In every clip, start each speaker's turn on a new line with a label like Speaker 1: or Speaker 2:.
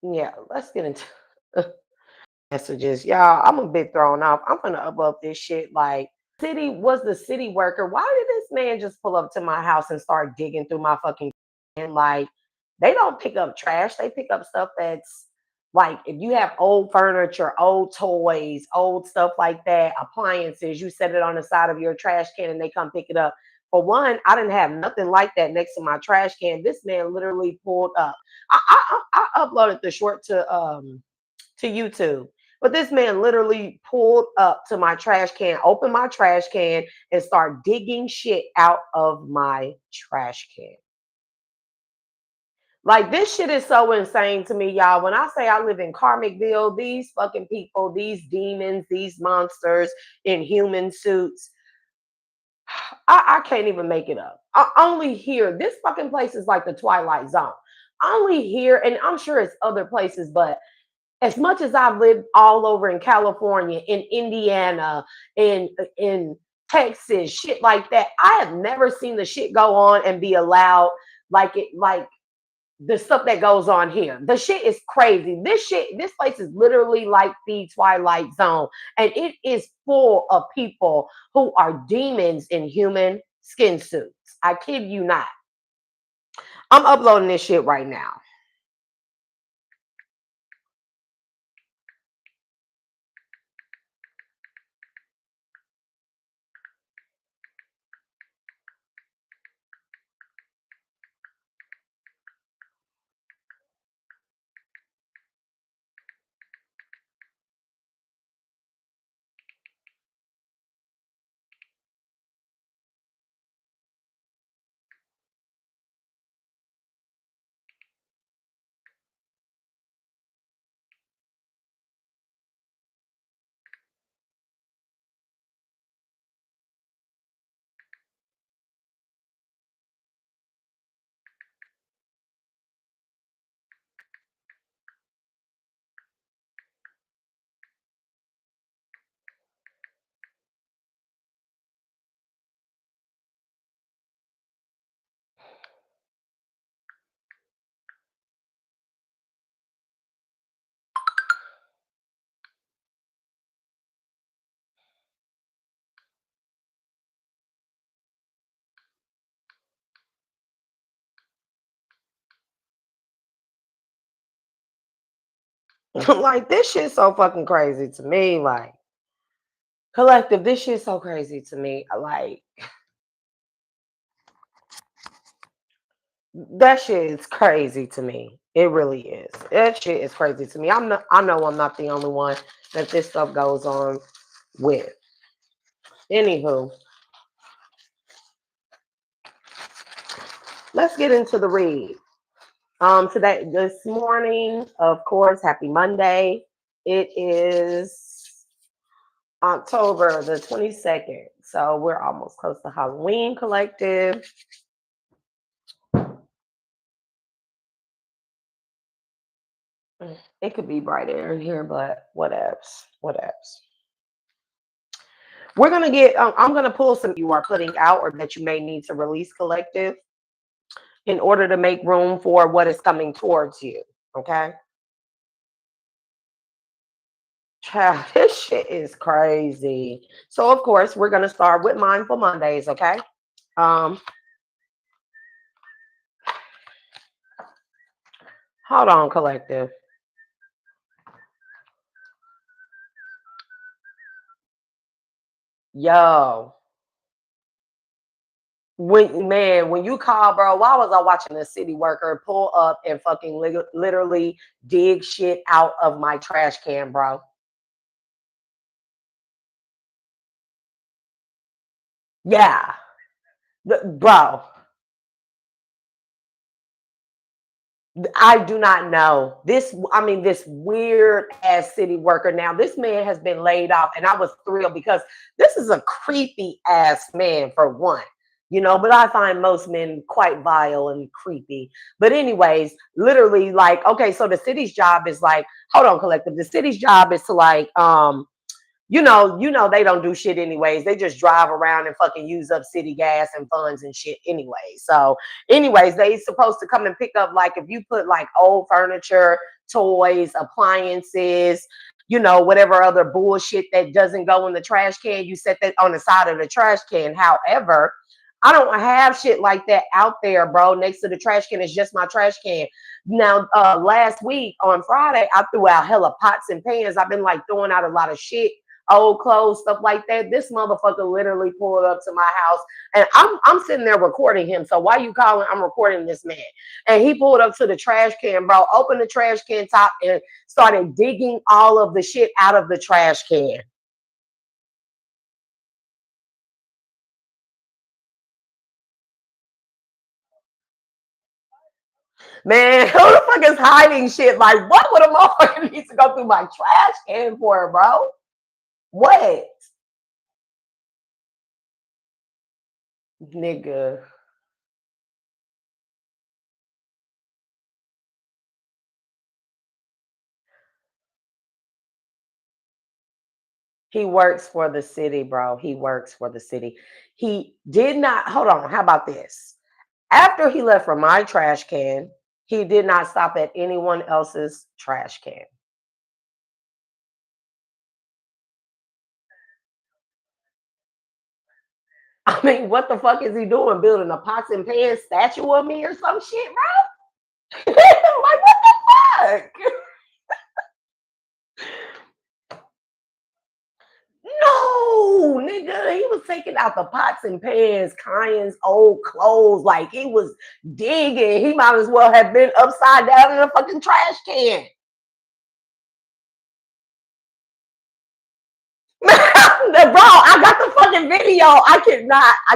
Speaker 1: Yeah, let's get into messages. Y'all, I'm a bit thrown off. I'm gonna upload this shit like city was the city worker. Why did this man just pull up to my house and start digging through my fucking and like they don't pick up trash, they pick up stuff that's like if you have old furniture, old toys, old stuff like that, appliances, you set it on the side of your trash can and they come pick it up. For one, I didn't have nothing like that next to my trash can. This man literally pulled up. I uploaded the short to YouTube. But this man literally pulled up to my trash can, opened my trash can, and start digging shit out of my trash can. Like this shit is so insane to me, y'all. When I say I live in Karmicville, these fucking people, these demons, these monsters in human suits, I can't even make it up. I only hear this fucking place is like the Twilight Zone. I only hear, and I'm sure it's other places, but as much as I've lived all over in California, in Indiana, in Texas, shit like that, I have never seen the shit go on and be allowed like the stuff that goes on here. The shit is crazy. This place is literally like the Twilight Zone, and it is full of people who are demons in human skin suits. I kid you not. I'm uploading this shit right now. Like this shit's so fucking crazy to me. Like collective, this shit's so crazy to me. Like that shit is crazy to me. It really is. That shit is crazy to me. I know I'm not the only one that this stuff goes on with. Anywho, let's get into the read. Today, this morning, of course, happy Monday. It is October the 22nd. So we're almost close to Halloween collective. It could be brighter in here, but whatevs. Whatevs. We're gonna get. I'm gonna pull some you are putting out, or that you may need to release collective, in order to make room for what is coming towards you. Okay. Child, this shit is crazy. So of course we're gonna start with Mindful Mondays. Okay. Um. Hold on, collective. Yo. When you call, bro, why was I watching a city worker pull up and fucking literally dig shit out of my trash can, bro? Yeah, bro. I do not know this. I mean, this weird ass city worker. Now, this man has been laid off, and I was thrilled because this is a creepy ass man for one. But I find most men quite vile and creepy. But anyways, literally, like, okay, so the city's job is like, hold on, collective. The city's job is to like, they don't do shit anyways. They just drive around and fucking use up city gas and funds and shit anyway. So, anyways, they supposed to come and pick up like if you put like old furniture, toys, appliances, you know, whatever other bullshit that doesn't go in the trash can, you set that on the side of the trash can. However, I don't have shit like that out there, bro. Next to the trash can, it's just my trash can. Now, last week on Friday, I threw out hella pots and pans. I've been like throwing out a lot of shit, old clothes, stuff like that. This motherfucker literally pulled up to my house, and I'm sitting there recording him. So why you calling? I'm recording this man, and he pulled up to the trash can, bro. Opened the trash can top and started digging all of the shit out of the trash can. Man, who the fuck is hiding shit? Like, what would a motherfucker need to go through my trash can for, bro? What? Nigga. He works for the city, bro. He works for the city. He did not, hold on, how about this? After he left from my trash can, he did not stop at anyone else's trash can. I mean, what the fuck is he doing? Building a pots and pans statue of me or some shit, bro? Like, what the fuck? No, nigga, he was taking out the pots and pans, Kyan's old clothes, like he was digging. He might as well have been upside down in a fucking trash can. Bro, I got the fucking video. I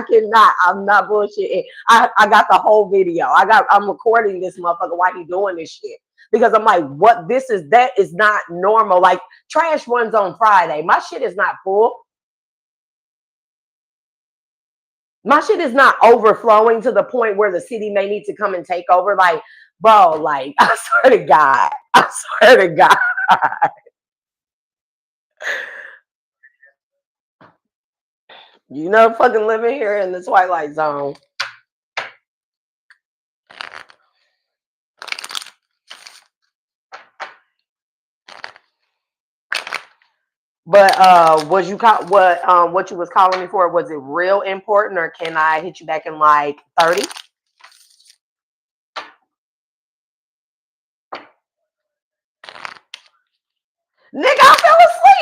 Speaker 1: cannot. I'm not bullshitting. I got the whole video. I'm recording this motherfucker while he doing this shit. Because I'm like, what that is not normal. Like trash runs on Friday. My shit is not full. My shit is not overflowing to the point where the city may need to come and take over. Like, bro, like, I swear to God. I swear to God. You know, fucking living here in the Twilight Zone. But was you what you was calling me for? Was it real important, or can I hit you back in like 30? Nigga, I fell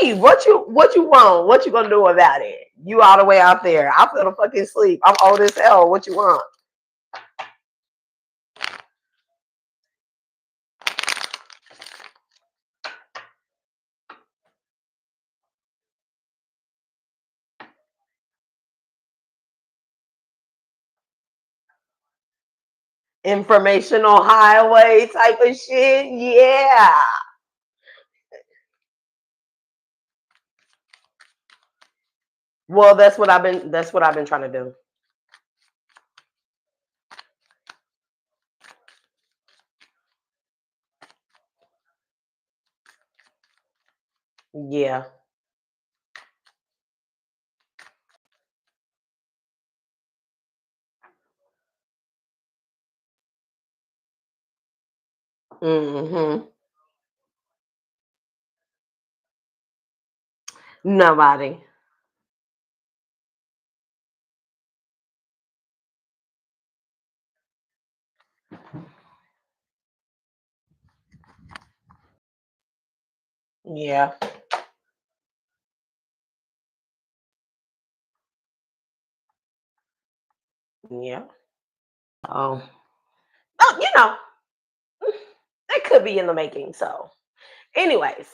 Speaker 1: asleep. What you want? What you gonna do about it? You all the way out there. I fell fucking asleep. I'm old as hell. What you want? Informational highway type of shit. Yeah. Well, that's what I've been trying to do. Yeah. Mm-hmm. Nobody. Yeah. Yeah. Oh. Oh, it could be in the making. So, anyways,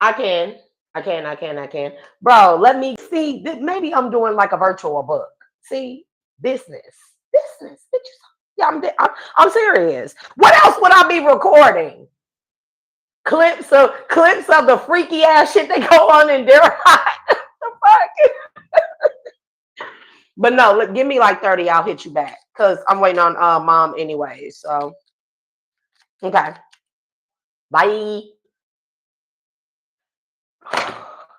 Speaker 1: I can, I can. Bro, let me see. Maybe I'm doing like a virtual book. See, business. Bitches. Yeah, I'm serious. What else would I be recording? Clips of the freaky ass shit that go on in there. The fuck? But no, give me like 30. I'll hit you back because I'm waiting on mom anyway. So okay, bye.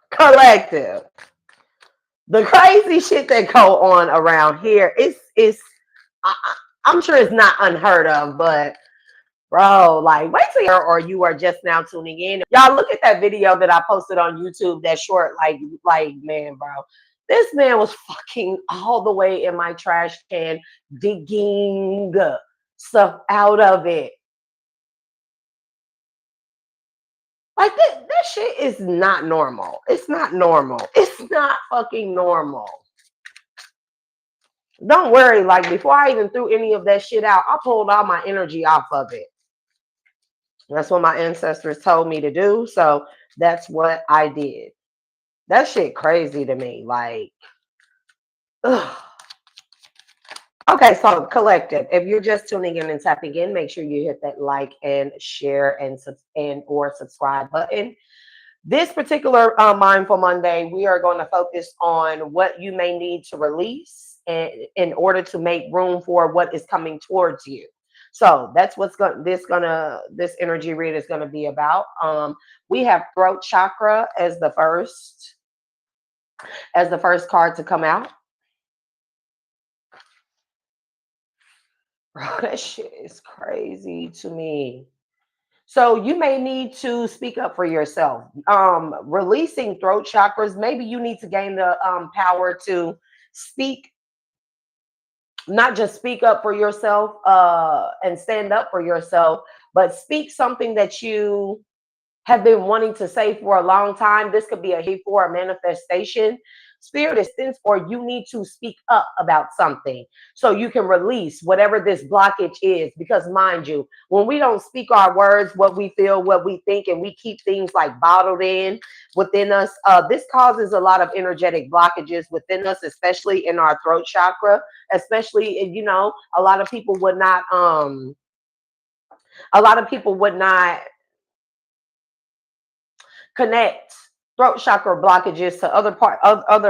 Speaker 1: Collective. The crazy shit that go on around here is I'm sure it's not unheard of, but Bro, like, wait till or you are just now tuning in. Y'all look at that video that I posted on YouTube, that short, man, bro. This man was fucking all the way in my trash can, digging stuff out of it. Like, that shit is not normal. It's not normal. It's not fucking normal. Don't worry, like, before I even threw any of that shit out, I pulled all my energy off of it. That's what my ancestors told me to do. So that's what I did. That shit crazy to me. Like, ugh. Okay, so collective, if you're just tuning in and tapping in, make sure you hit that like and share and or subscribe button. This particular Mindful Monday, we are going to focus on what you may need to release in order to make room for what is coming towards you. So that's what's this energy read is gonna be about. We have throat chakra as the first card to come out. Bro, that shit is crazy to me. So you may need to speak up for yourself. Releasing throat chakras, maybe you need to gain the power to speak, not just speak up for yourself and stand up for yourself, but speak something that you have been wanting to say for a long time. This could be for a manifestation. Spirit is sense, or you need to speak up about something so you can release whatever this blockage is. Because mind you, when we don't speak our words, what we feel, what we think, and we keep things like bottled in within us, this causes a lot of energetic blockages within us, especially in our throat chakra. Especially, a lot of people would not connect throat chakra blockages to other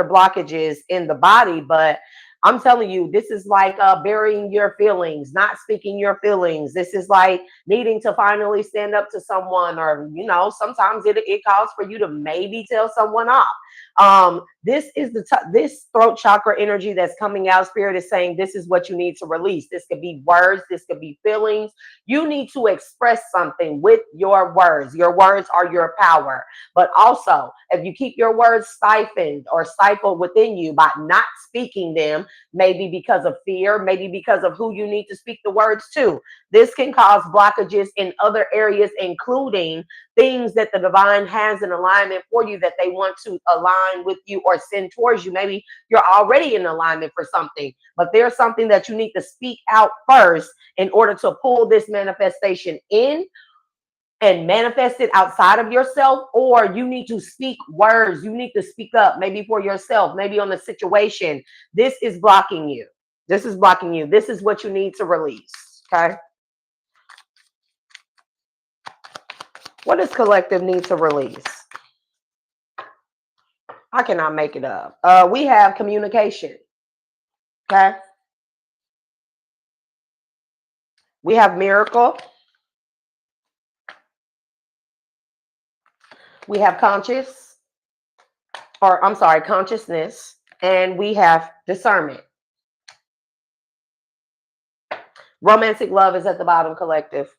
Speaker 1: blockages in the body. But I'm telling you, this is like burying your feelings, not speaking your feelings. This is like needing to finally stand up to someone, or sometimes it calls for you to maybe tell someone off. This is this throat chakra energy that's coming out. Spirit is saying this is what you need to release. This could be words, this could be feelings. You need to express something with your words. Your words are your power. But also, if you keep your words stifled within you by not speaking them, maybe because of fear, maybe because of who you need to speak the words to, this can cause blockages in other areas, including things that the divine has in alignment for you that they want to align with you or send towards you. Maybe you're already in alignment for something, but there's something that you need to speak out first in order to pull this manifestation in and manifest it outside of yourself. Or you need to speak words. You need to speak up, maybe for yourself, maybe on the situation. This is blocking you. This is blocking you. This is what you need to release. Okay. What does collective need to release? I cannot make it up. We have communication. Okay. We have miracle. We have consciousness. And we have discernment. Romantic love is at the bottom, collective.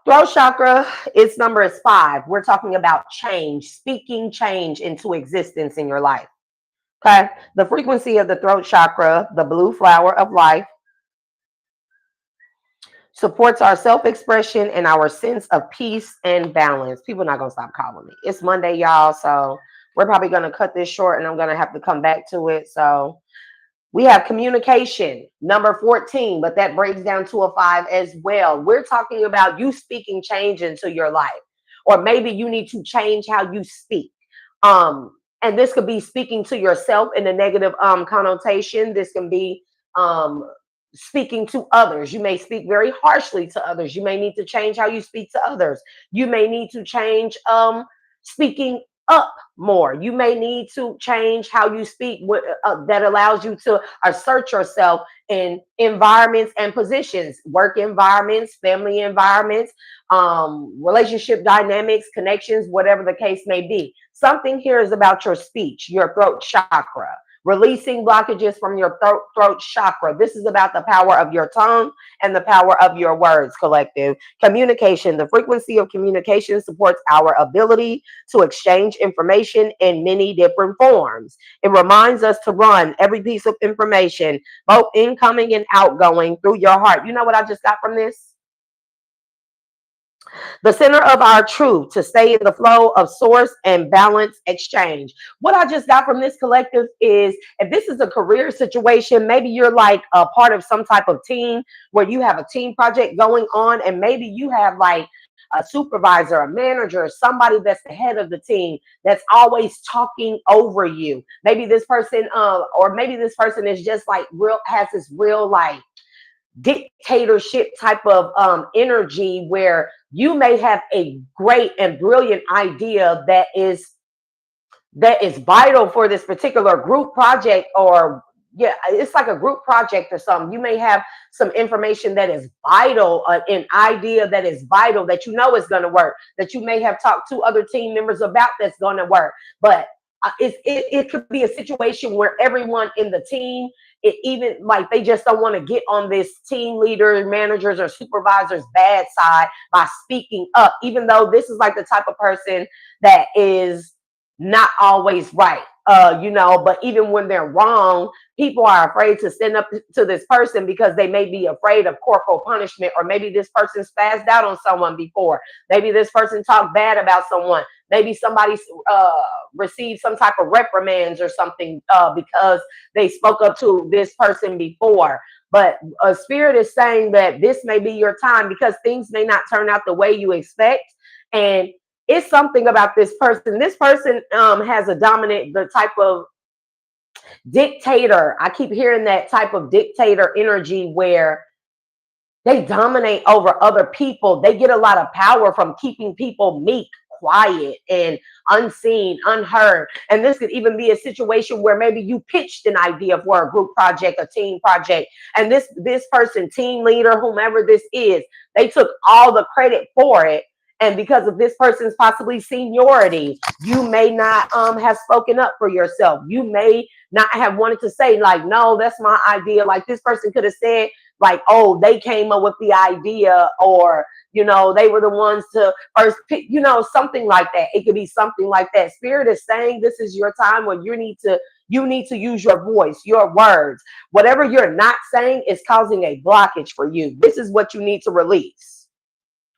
Speaker 1: Throat chakra, its number is 5. We're talking about change, speaking change into existence in your life. Okay. The frequency of the throat chakra, the blue flower of life, supports our self-expression and our sense of peace and balance. People are not going to stop calling me. It's Monday, y'all. So we're probably going to cut this short and I'm going to have to come back to it. So we have communication, number 14, but that breaks down to a 5 as well. We're talking about you speaking change into your life, or maybe you need to change how you speak. And this could be speaking to yourself in a negative connotation. This can be speaking to others. You may speak very harshly to others. You may need to change how you speak to others. You may need to change speaking up more. You may need to change how you speak that allows you to assert yourself in environments and positions, work environments, family environments, relationship dynamics, connections, whatever the case may be. Something here is about your speech, your throat chakra. releasing blockages from your throat chakra. This is about the power of your tongue and the power of your words, collective. Communication. The frequency of communication supports our ability to exchange information in many different forms. It reminds us to run every piece of information, both incoming and outgoing, through your heart. You know what I just got from this? The center of our truth, to stay in the flow of source and balance exchange. What I just got from this collective is, if this is a career situation, maybe you're like a part of some type of team where you have a team project going on, and maybe you have like a supervisor, a manager, somebody that's the head of the team that's always talking over you. Maybe this person, or maybe this person is just like real, has this real like dictatorship type of energy, where you may have a great and brilliant idea that is vital for this particular group project, or yeah, it's like a group project or something. You may have some information that is vital, an idea that is vital, that you know is going to work, that you may have talked to other team members about, that's going to work. But it could be a situation where everyone in the team, it even like they just don't want to get on this team leader, managers, or supervisors bad side by speaking up, even though this is like the type of person that is not always right. But even when they're wrong, people are afraid to stand up to this person because they may be afraid of corporal punishment, or maybe this person spazzed out on someone before. Maybe this person talked bad about someone. Maybe somebody received some type of reprimands or something because they spoke up to this person before. But a spirit is saying that this may be your time, because things may not turn out the way you expect. And it's something about this person. This person has a dominant, the type of dictator. I keep hearing that type of dictator energy where they dominate over other people. They get a lot of power from keeping people meek, quiet, and unseen, unheard. And this could even be a situation where maybe you pitched an idea for a group project, a team project, and this person, team leader, whomever this is, they took all the credit for it. And because of this person's possibly seniority, you may not have spoken up for yourself. You may not have wanted to say, like, no, that's my idea. Like, this person could have said, like, oh, they came up with the idea, or, they were the ones to first pick, something like that. It could be something like that. Spirit is saying this is your time when you need to use your voice, your words. Whatever you're not saying is causing a blockage for you. This is what you need to release.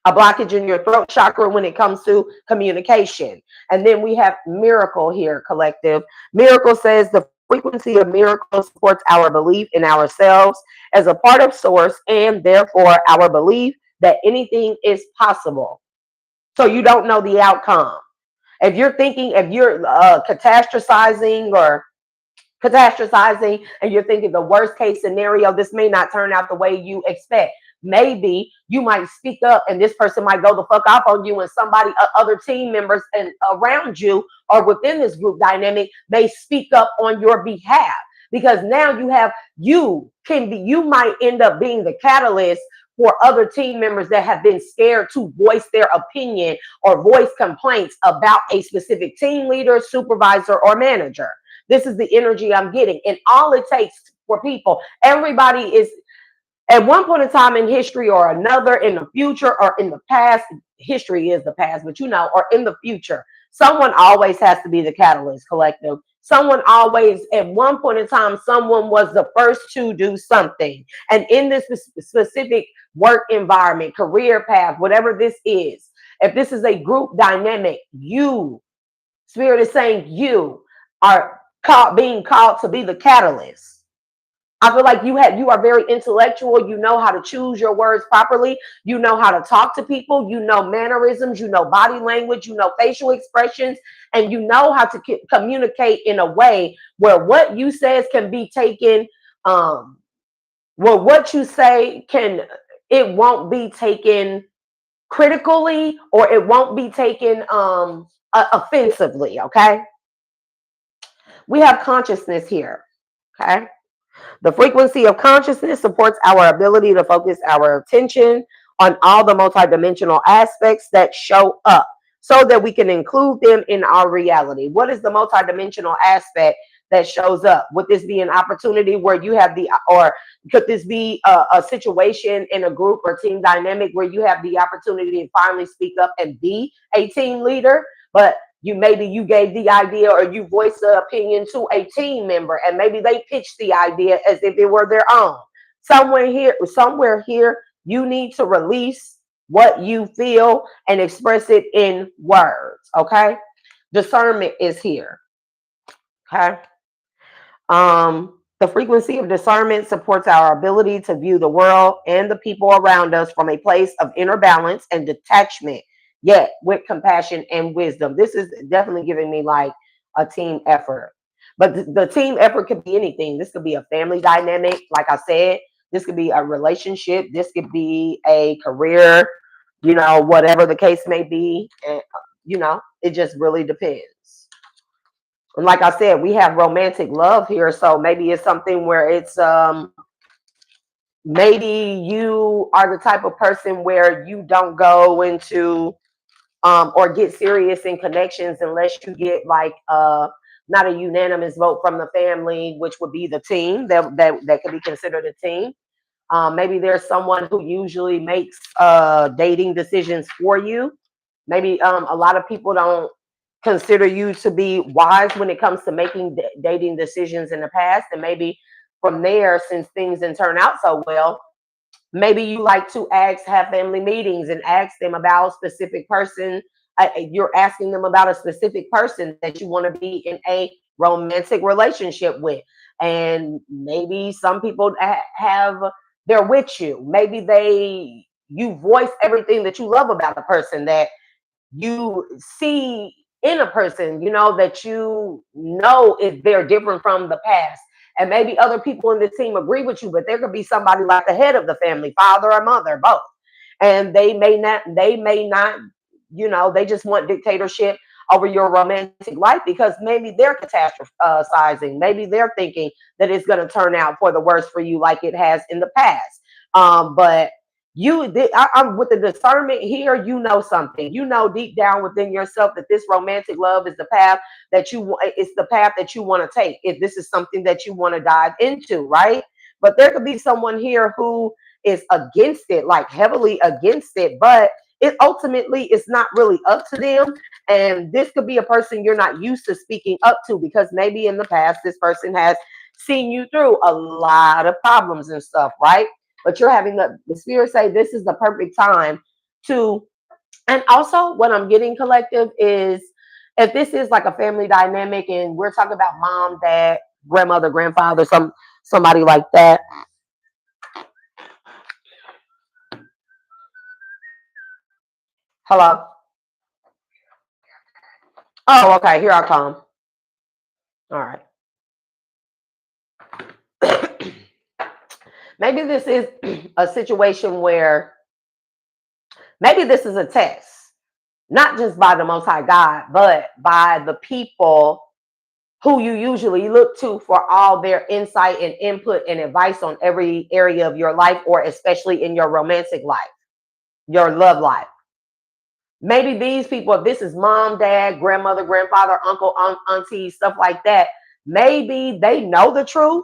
Speaker 1: A blockage in your throat chakra when it comes to communication. And then we have miracle here, collective. Miracle says the frequency of miracles supports our belief in ourselves as a part of source, and therefore our belief that anything is possible. So you don't know the outcome. If you're catastrophizing and you're thinking the worst case scenario, this may not turn out the way you expect. Maybe you might speak up and this person might go the fuck off on you, and somebody, other team members and around you or within this group dynamic, they speak up on your behalf, because now you might end up being the catalyst for other team members that have been scared to voice their opinion or voice complaints about a specific team leader, supervisor, or manager. This is the energy I'm getting. And all it takes for people, everybody is at one point in time in history or another, in the future or in the past. History is the past, but or in the future, someone always has to be the catalyst, collective. Someone always, at one point in time, someone was the first to do something. And in this specific work environment, career path, whatever this is, if this is a group dynamic, Spirit is saying you are being called to be the catalyst. I feel like you are very intellectual. You know how to choose your words properly. You know how to talk to people. You know mannerisms. You know body language. You know facial expressions. And you know how to communicate in a way where what you says can be taken, what you say it won't be taken critically, or it won't be taken offensively, okay? We have consciousness here, okay? The frequency of consciousness supports our ability to focus our attention on all the multidimensional aspects that show up so that we can include them in our reality. What is the multidimensional aspect that shows up? Would this be an opportunity where you have or could this be a situation in a group or team dynamic where you have the opportunity to finally speak up and be a team leader? But maybe you gave the idea or you voiced the opinion to a team member, and maybe they pitched the idea as if it were their own. Somewhere here, you need to release what you feel and express it in words. Okay. Discernment is here. Okay. The frequency of discernment supports our ability to view the world and the people around us from a place of inner balance and detachment, yet with compassion and wisdom. This is definitely giving me like a team effort. But the team effort could be anything. This could be a family dynamic, like I said. This could be a relationship. This could be a career, whatever the case may be. And, it just really depends. And like I said, we have romantic love here. So maybe it's something where it's maybe you are the type of person where you don't go into or get serious in connections unless you get like not a unanimous vote from the family, which would be the team that could be considered a team. Maybe there's someone who usually makes dating decisions for you. Maybe a lot of people don't consider you to be wise when it comes to making dating decisions in the past. And maybe from there, since things didn't turn out so well, maybe you like to have family meetings and ask them about a specific person. You're asking them about a specific person that you want to be in a romantic relationship with. And maybe some people they're with you. Maybe you voice everything that you love about a person, that you see in a person, that if they're different from the past. And maybe other people in the team agree with you, but there could be somebody like the head of the family, father or mother, both. And they may not, they just want dictatorship over your romantic life because maybe they're catastrophizing. Maybe they're thinking that it's going to turn out for the worse for you like it has in the past. But I'm with the discernment here. You know something. You know deep down within yourself that this romantic love is the path that it's the path that you want to take. If this is something that you want to dive into, right? But there could be someone here who is against it, like heavily against it, but it ultimately is not really up to them. And this could be a person you're not used to speaking up to because maybe in the past this person has seen you through a lot of problems and stuff, right? But you're having the spirit say this is the perfect time to. And also what I'm getting, collective, is if this is like a family dynamic and we're talking about mom, dad, grandmother, grandfather, somebody like that. Hello. Oh, okay, here I come. All right. Maybe this is a situation where maybe this is a test, not just by the Most High God, but by the people who you usually look to for all their insight and input and advice on every area of your life, or especially in your romantic life, your love life. Maybe these people, if this is mom, dad, grandmother, grandfather, uncle, auntie, stuff like that, maybe they know the truth.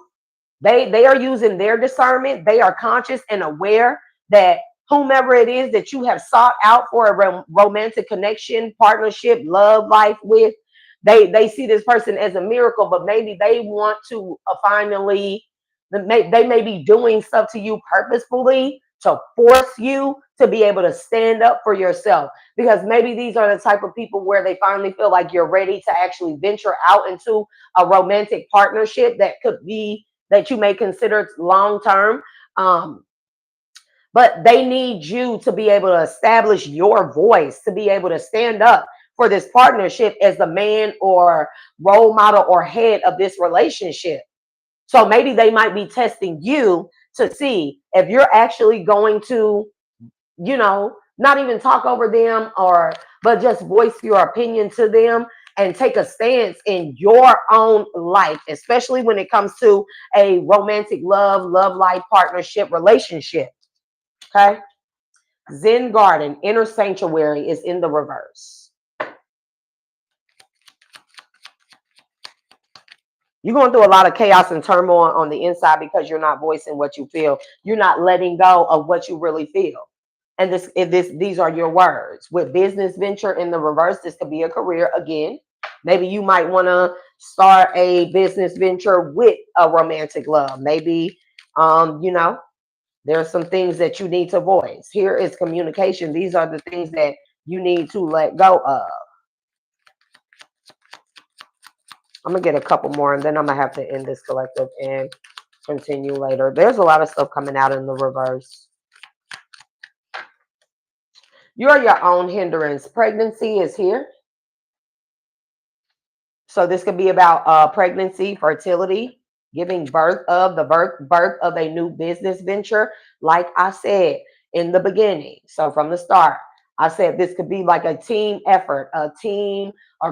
Speaker 1: They are using their discernment. They are conscious and aware that whomever it is that you have sought out for a romantic connection, partnership, love life with, they see this person as a miracle, but maybe they want to finally, they may be doing stuff to you purposefully to force you to be able to stand up for yourself, because maybe these are the type of people where they finally feel like you're ready to actually venture out into a romantic partnership that could be that you may consider long term. But they need you to be able to establish your voice, to be able to stand up for this partnership as the man or role model or head of this relationship. So maybe they might be testing you to see if you're actually going to, not even talk over them but just voice your opinion to them and take a stance in your own life, especially when it comes to a romantic love life, partnership, relationship. Okay. Zen garden, inner sanctuary is in the reverse. You're going through a lot of chaos and turmoil on the inside because you're not voicing what you feel. You're not letting go of what you really feel. And these are your words. With business venture in the reverse, this could be a career again. Maybe you might want to start a business venture with a romantic love. Maybe, you know, there are some things that you need to voice. Here is communication. These are the things that you need to let go of. I'm going to get a couple more and then I'm going to have to end this collective and continue later. There's a lot of stuff coming out in the reverse. You're your own hindrance. Pregnancy is here. So this could be about pregnancy, fertility, giving birth of the birth of a new business venture. Like I said in the beginning, so from the start, I said this could be like a team effort, a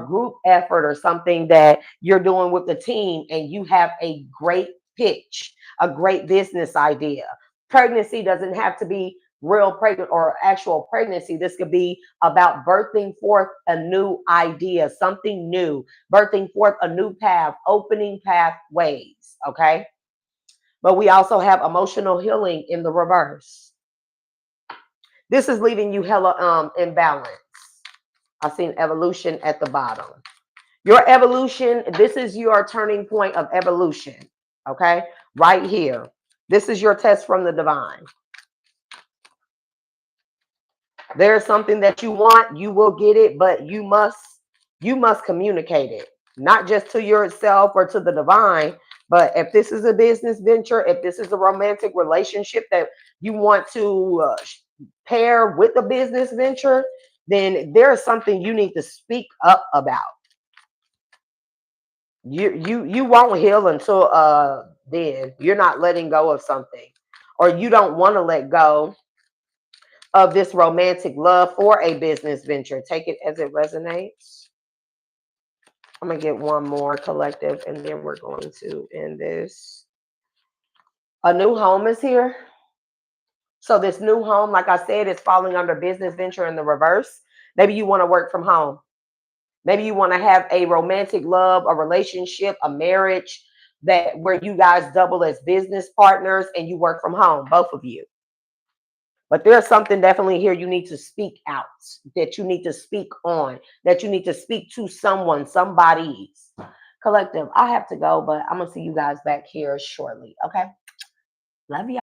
Speaker 1: group effort, or something that you're doing with the team, and you have a great pitch, a great business idea. Pregnancy doesn't have to be real pregnant or actual pregnancy. This could be about birthing forth a new idea, something new, birthing forth a new path, opening pathways. Okay. But we also have emotional healing in the reverse. This is leaving you hella imbalance. I've seen evolution at the bottom. Your evolution, this is your turning point of evolution. Okay. Right here. This is your test from the divine. There's something that you want, you will get it, but you must communicate it, not just to yourself or to the divine. But if this is a business venture, if this is a romantic relationship that you want to pair with a business venture, then there's something you need to speak up about. You won't heal until then you're not letting go of something, or you don't want to let go of this romantic love for a business venture. Take it as it resonates. I'm going to get one more collective and then we're going to end this. A new home is here. So this new home, like I said, is falling under business venture in the reverse. Maybe you want to work from home. Maybe you want to have a romantic love, a relationship, a marriage that where you guys double as business partners and you work from home, both of you. But there's something definitely here you need to speak out, that you need to speak on, that you need to speak to someone, somebody's collective. I have to go, but I'm going to see you guys back here shortly. Okay. Love you.